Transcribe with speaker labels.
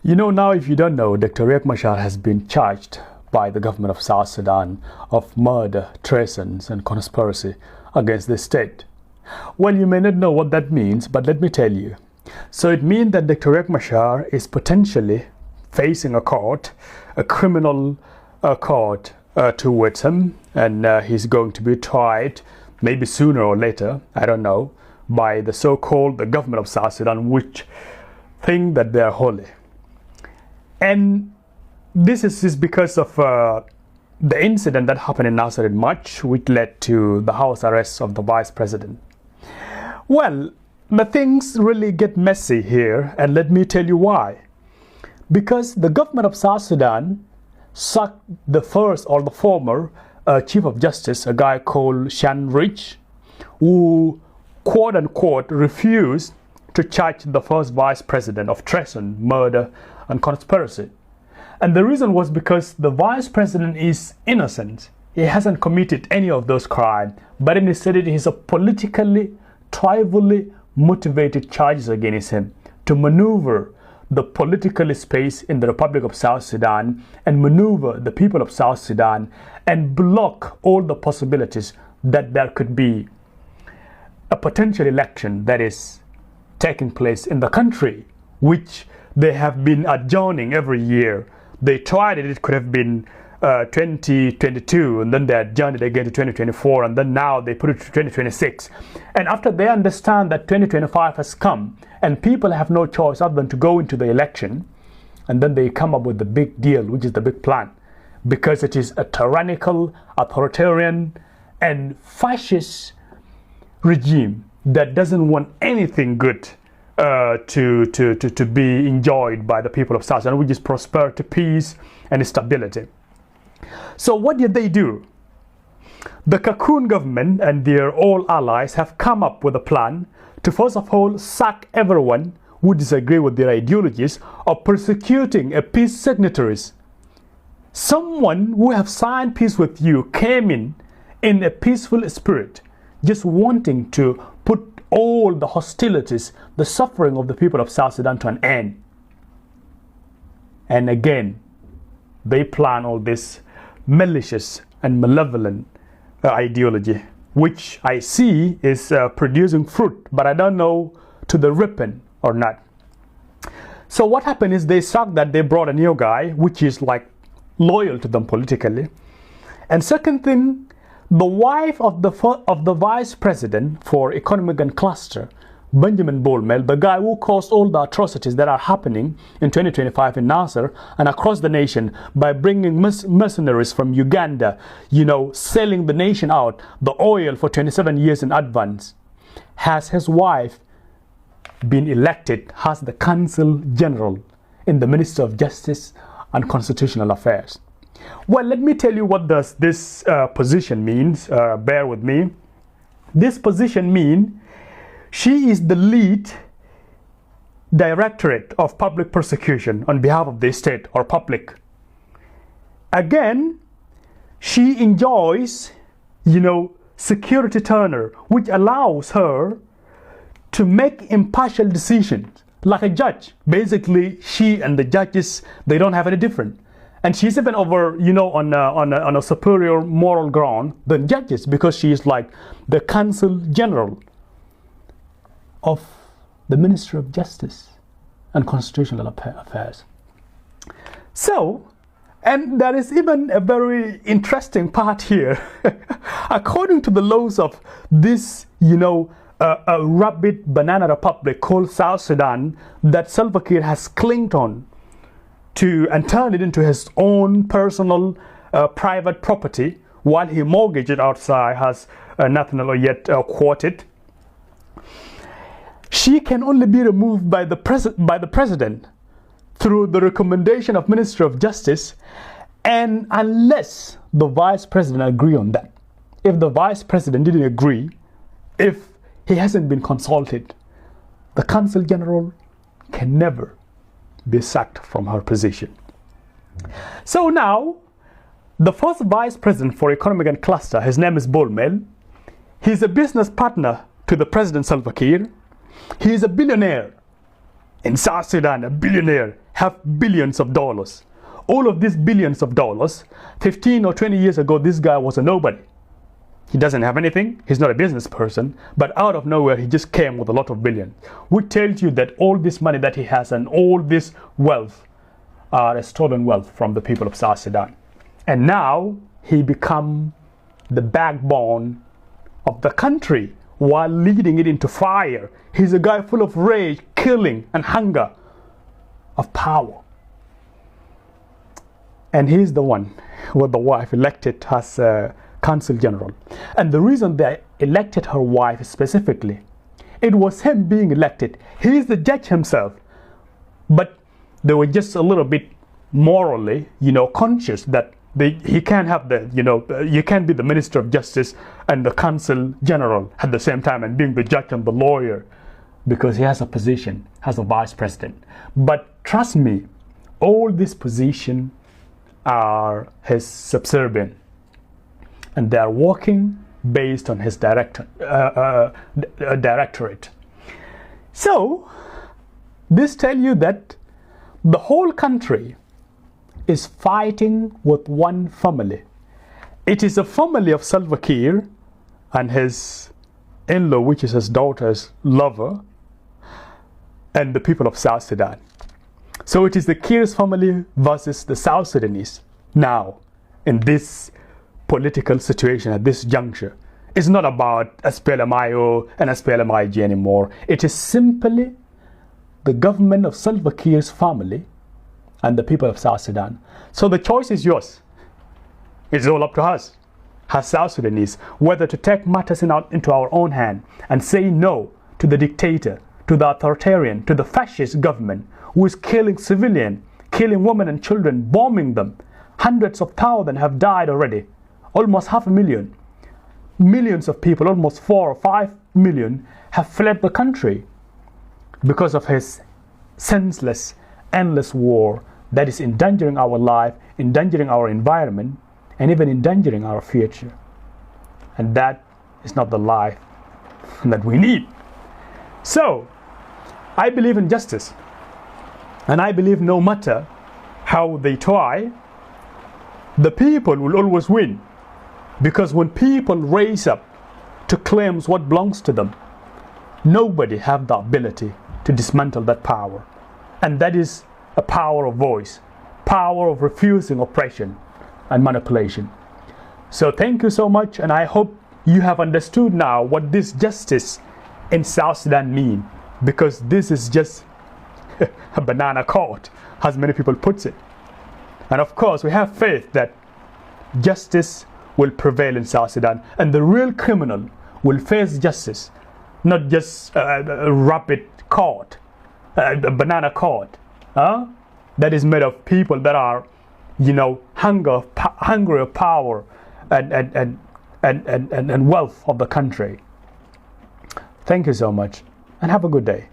Speaker 1: You know, now if you don't know, Dr. Riek Machar has been charged by the government of South Sudan of murder, treason, and conspiracy against the state. Well, you may not know what that means, but let me tell you. So it means that Dr. Riek Machar is potentially facing a court, a criminal court towards him, and he's going to be tried, maybe sooner or later, I don't know, by the so-called the government of South Sudan, which think that they are holy. And this is because of the incident that happened in Nasser in March, which led to the house arrest of the vice president. Well, the things really get messy here, and let me tell you why. Because the government of South Sudan sacked the first or the former Chief of Justice, a guy called Shan Rich, who quote-unquote refused to charge the first vice president of treason, murder, and conspiracy. And the reason was because the vice president is innocent. He hasn't committed any of those crimes, but instead it is a politically, tribally motivated charges against him to maneuver the political space in the Republic of South Sudan and maneuver the people of South Sudan and block all the possibilities that there could be a potential election that is taking place in the country, which they have been adjourning every year. They tried it could have been 2022, and then they adjourned it again to 2024, and then now they put it to 2026. And after they understand that 2025 has come and people have no choice other than to go into the election, and then they come up with the big deal, which is the big plan, because it is a tyrannical, authoritarian, and fascist regime that doesn't want anything good to be enjoyed by the people of South Sudan, which is prosperity, peace, and stability. So what did they do? The Cocoon government and their all allies have come up with a plan to first of all sack everyone who disagree with their ideologies or persecuting a peace signatories. Someone who have signed peace with you came in a peaceful spirit, just wanting to put all the hostilities, the suffering of the people of South Sudan to an end. And again, they plan all this malicious and malevolent ideology, which I see is producing fruit, but I don't know to the ripen or not. So what happened is they saw that they brought a new guy, which is like loyal to them politically. And second thing, the wife of the vice president for economic and cluster, Benjamin Bolmel, the guy who caused all the atrocities that are happening in 2025 in Nasser and across the nation by bringing mercenaries from Uganda, selling the nation out, the oil for 27 years in advance, has his wife been elected as the Consul General in the Ministry of Justice and Constitutional Affairs. Well, let me tell you what does this position means. Bear with me. This position means she is the lead directorate of public prosecution on behalf of the state or public. Again, she enjoys, security tenure, which allows her to make impartial decisions like a judge. Basically, she and the judges, they don't have any difference. And she's even over, on a superior moral ground than judges, because she is like the Consul General of the Ministry of Justice and Constitutional Affairs. So, and there is even a very interesting part here. According to the laws of this, a rabid banana republic called South Sudan that Salva Kiir has clinged on to and turn it into his own personal private property while he mortgaged it outside, as Nathaniel yet quoted. She can only be removed by the president through the recommendation of Ministry of Justice, and unless the vice president agree on that. If the vice president didn't agree, if he hasn't been consulted, the Consul General can never be sacked from her position. So now, the first vice president for economic and cluster, his name is Bolmel. He's a business partner to the President Salva Kiir. He is a billionaire in South Sudan, a billionaire, have billions of dollars. All of these billions of dollars, 15 or 20 years ago, this guy was a nobody. He doesn't have anything. He's not a business person. But out of nowhere, he just came with a lot of billions. Which tells you that all this money that he has and all this wealth are a stolen wealth from the people of South Sudan. And now he become the backbone of the country while leading it into fire. He's a guy full of rage, killing, and hunger of power. And he's the one with the wife elected as Consul General. And the reason they elected her wife specifically, it was him being elected. He is the judge himself. But they were just a little bit morally, conscious that he can't have you can't be the Minister of Justice and the Consul General at the same time and being the judge and the lawyer, because he has a position as a vice president. But trust me, all these positions are his subservient, and they are working based on his directorate. So this tells you that the whole country is fighting with one family. It is a family of Salva Kiir and his in-law, which is his daughter's lover, and the people of South Sudan. So it is the Kiir's family versus the South Sudanese now in this political situation at this juncture. It's not about SPLM-IO and SPLM-IG anymore. It is simply the government of Salva Kiir's family and the people of South Sudan. So the choice is yours. It's all up to us as South Sudanese whether to take matters into our own hand and say no to the dictator, to the authoritarian, to the fascist government who is killing civilians, killing women and children, bombing them. Hundreds of thousands have died already. Almost 500,000. Millions of people, almost 4 or 5 million, have fled the country because of his senseless, endless war that is endangering our life, endangering our environment, and even endangering our future. And that is not the life that we need. So, I believe in justice. And I believe no matter how they try, the people will always win. Because when people raise up to claim what belongs to them, nobody have the ability to dismantle that power. And that is a power of voice, power of refusing oppression and manipulation. So thank you so much, and I hope you have understood now what this justice in South Sudan mean, because this is just a banana court, as many people put it. And of course, we have faith that justice will prevail in South Sudan, and the real criminal will face justice, not just a rapid court, a banana court, that is made of people that are, hungry of power and wealth of the country. Thank you so much, and have a good day.